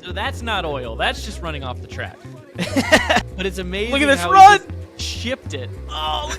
So that's not oil. That's just running off the track. But it's amazing. Look at this how run! he just shipped it. Oh,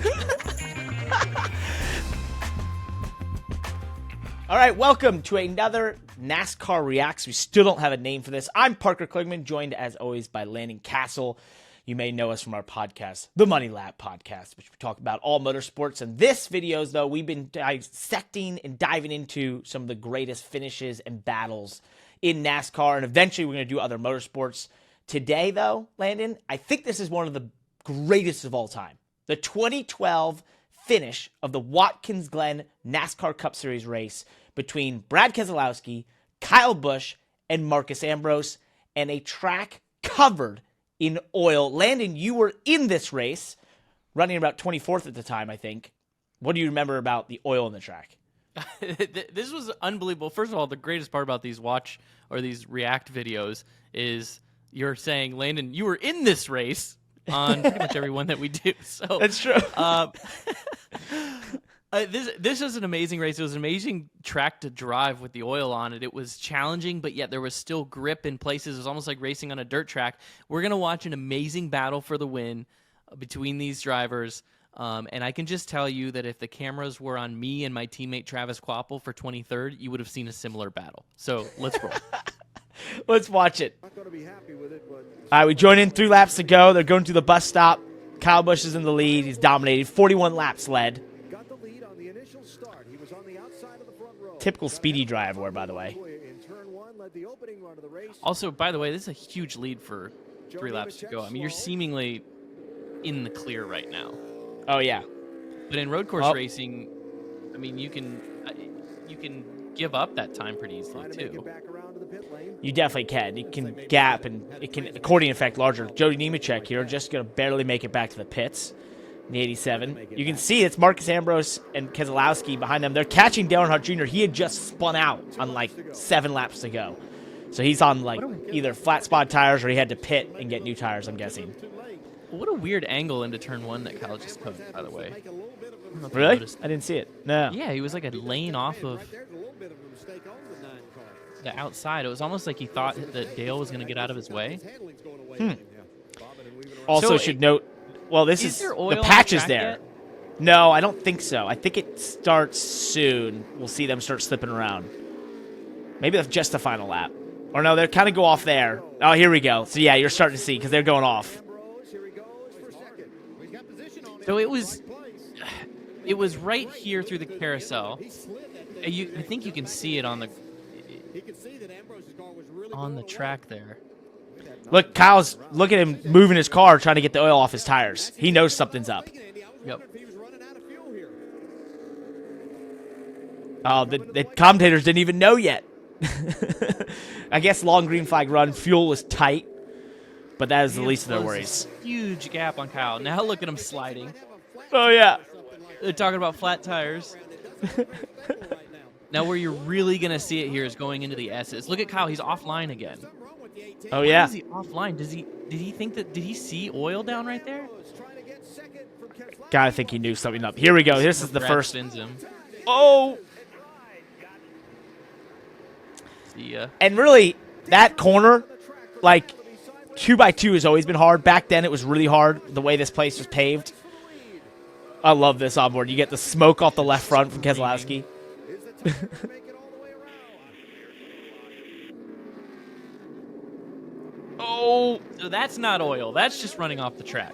All right, welcome to another NASCAR Reacts. We still don't have a name for this. I'm Parker Kligerman, joined as always by Landon Cassill. You may know us from our podcast, the Money Lap podcast, which we talk about all motorsports. And this videos, though, we've been dissecting and diving into some of the greatest finishes and battles in NASCAR, and eventually we're going to do other motorsports. Today, though, Landon, I think this is one of the greatest of all time. The 2012 finish of the Watkins Glen NASCAR Cup Series race between Brad Keselowski, Kyle Busch, and Marcus Ambrose, and a track covered in oil. Landon, you were in this race, running about 24th at the time, I think. What do you remember about the oil in the track? This was unbelievable. First of all, the greatest part about these these react videos is you're saying, Landon, you were in this race on pretty much every one that we do. So that's true. This was an amazing race. It was an amazing track to drive with the oil on it. It was challenging, but yet there was still grip in places. It was almost like racing on a dirt track. We're going to watch an amazing battle for the win between these drivers. And I can just tell you that if the cameras were on me and my teammate Travis Kvapil for 23rd, you would have seen a similar battle. So let's roll. Let's watch it. All right, we join in 3 laps to go. They're going to the bus stop. Kyle Busch is in the lead. He's dominated. 41 laps led. Typical speedy driver, by the way. Also, by the way, this is a huge lead for 3 laps to go. I mean, you're seemingly in the clear right now. Oh, yeah. But in road course racing, I mean, you can give up that time pretty easily, too. You definitely can. You can gap, and it can accordion effect larger. Jody Nemechek here just going to barely make it back to the pits in the 87. You can see it's Marcus Ambrose and Keselowski behind them. They're catching Dale Earnhardt Jr. He had just spun out on like 7 laps to go. So he's on like either flat spot tires or he had to pit and get new tires, I'm guessing. What a weird angle into turn 1 that Kyle just took, by the way. Really? I didn't see it. No. Yeah, he was like a lane off of the outside. It was almost like he thought that Dale was going to get out of his way. Also, should note, well, this is the patch is there. Yet? No, I don't think so. I think it starts soon. We'll see them start slipping around. Maybe that's just the final lap. Or no, they're kind of go off there. Oh, here we go. So yeah, you're starting to see because they're going off. So it was right here through the carousel. I think you can see it on the track there. Look, look at him moving his car, trying to get the oil off his tires. He knows something's up. Yep. Oh, the commentators didn't even know yet. I guess long green flag run, fuel was tight, but that is the least of their worries. Huge gap on Kyle. Now look at him sliding. Oh, yeah. They're talking about flat tires. Now where you're really going to see it here is going into the S's. Look at Kyle. He's offline again. Oh, yeah. Why is he offline? Did he see oil down right there? Gotta think he knew something up. Here we go. This is the first. Spins him. Oh! See ya. And really, that corner, like, 2x2 has always been hard. Back then, it was really hard, the way this place was paved. I love this onboard. You get the smoke off the left front from Keselowski. Oh! So that's not oil. That's just running off the track.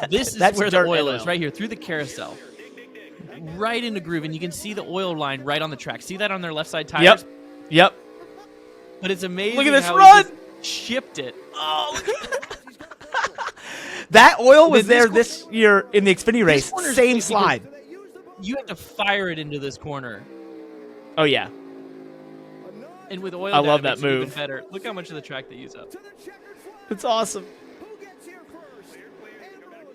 This is where the oil is, right here, through the carousel. Right in the groove, and you can see the oil line right on the track. See that on their left side tires? Yep. But it's amazing. Look at this how run! He just shipped it. Oh, that oil was there this year in the Xfinity race. Same slide. You have to fire it into this corner. Oh, yeah. And with oil, I love that it makes it move. even better. Look how much of the track they use up. It's awesome.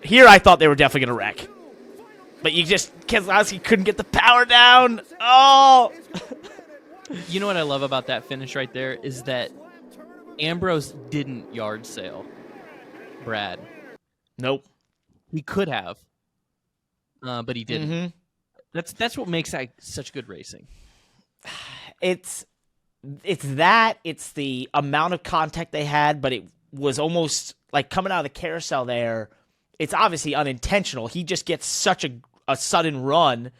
Here, I thought they were definitely going to wreck. But Keselowski couldn't get the power down. Oh! You know what I love about that finish right there is that Ambrose didn't yard sale Brad. Nope. He could have, but he didn't. Mm-hmm. That's what makes that such good racing. It's it's that, it's the amount of contact they had, but it was almost like coming out of the carousel there. It's obviously unintentional. He just gets such a sudden run,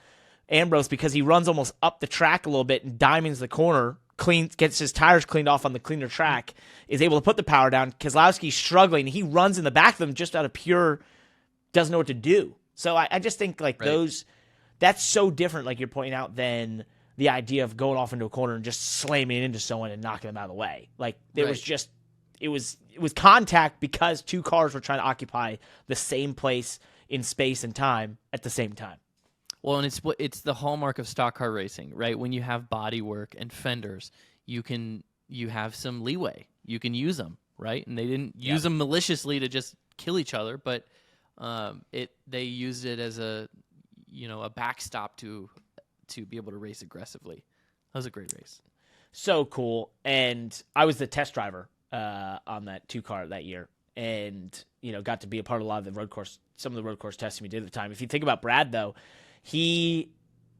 Ambrose, because he runs almost up the track a little bit and diamonds the corner, gets his tires cleaned off on the cleaner track, is able to put the power down. Keselowski's struggling. He runs in the back of them just out of pure, doesn't know what to do. So I just think like that's so different, like you're pointing out, than the idea of going off into a corner and just slamming into someone and knocking them out of the way. Like there was just, it was contact because two cars were trying to occupy the same place in space and time at the same time. Well, and it's the hallmark of stock car racing, right? When you have body work and fenders, you have some leeway. You can use them, right? And they didn't use them maliciously to just kill each other, but they used it as a backstop to be able to race aggressively. That was a great race. So cool. And I was the test driver on that 2-car that year, and got to be a part of a lot of the road course, some of the road course testing we did at the time. If you think about Brad, though, he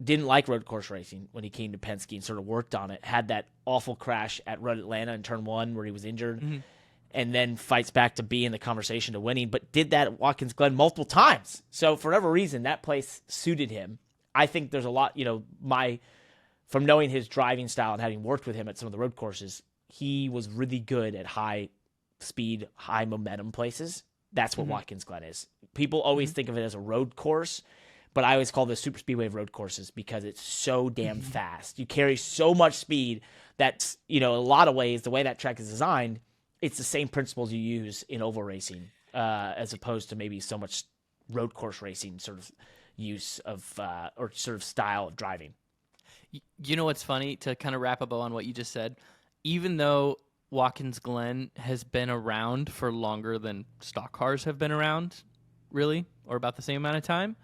didn't like road course racing when he came to Penske and sort of worked on it. Had that awful crash at Road Atlanta in turn 1 where he was injured, and then fights back to be in the conversation to winning, but did that at Watkins Glen multiple times. So for whatever reason, that place suited him. I think there's a lot, from knowing his driving style and having worked with him at some of the road courses, he was really good at high speed, high momentum places. That's what Watkins Glen is. People always think of it as a road course, but I always call this super speedway of road courses because it's so damn fast. You carry so much speed that's, in a lot of ways, the way that track is designed, it's the same principles you use in oval racing as opposed to maybe so much road course racing sort of use of or sort of style of driving. You know what's funny, to kind of wrap up on what you just said, even though Watkins Glen has been around for longer than stock cars have been around, really, or about the same amount of time,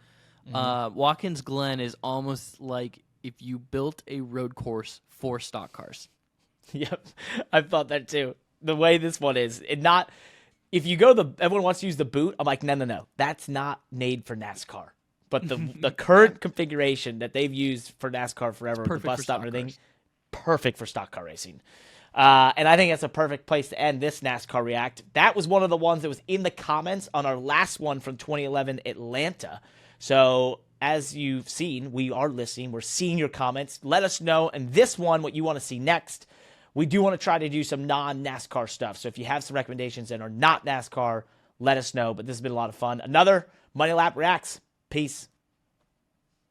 Watkins Glen is almost like if you built a road course for stock cars. Yep, I thought that too. The way this one is, if you go everyone wants to use the boot, I'm like, no, that's not made for NASCAR. But the current configuration that they've used for NASCAR forever, the bus stop and everything, perfect for stock car racing. And I think that's a perfect place to end this NASCAR React. That was one of the ones that was in the comments on our last one from 2011 Atlanta. So as you've seen, we are listening. We're seeing your comments. Let us know. And this one, what you want to see next. We do want to try to do some non-NASCAR stuff. So if you have some recommendations that are not NASCAR, let us know. But this has been a lot of fun. Another Money Lap Reacts. Peace.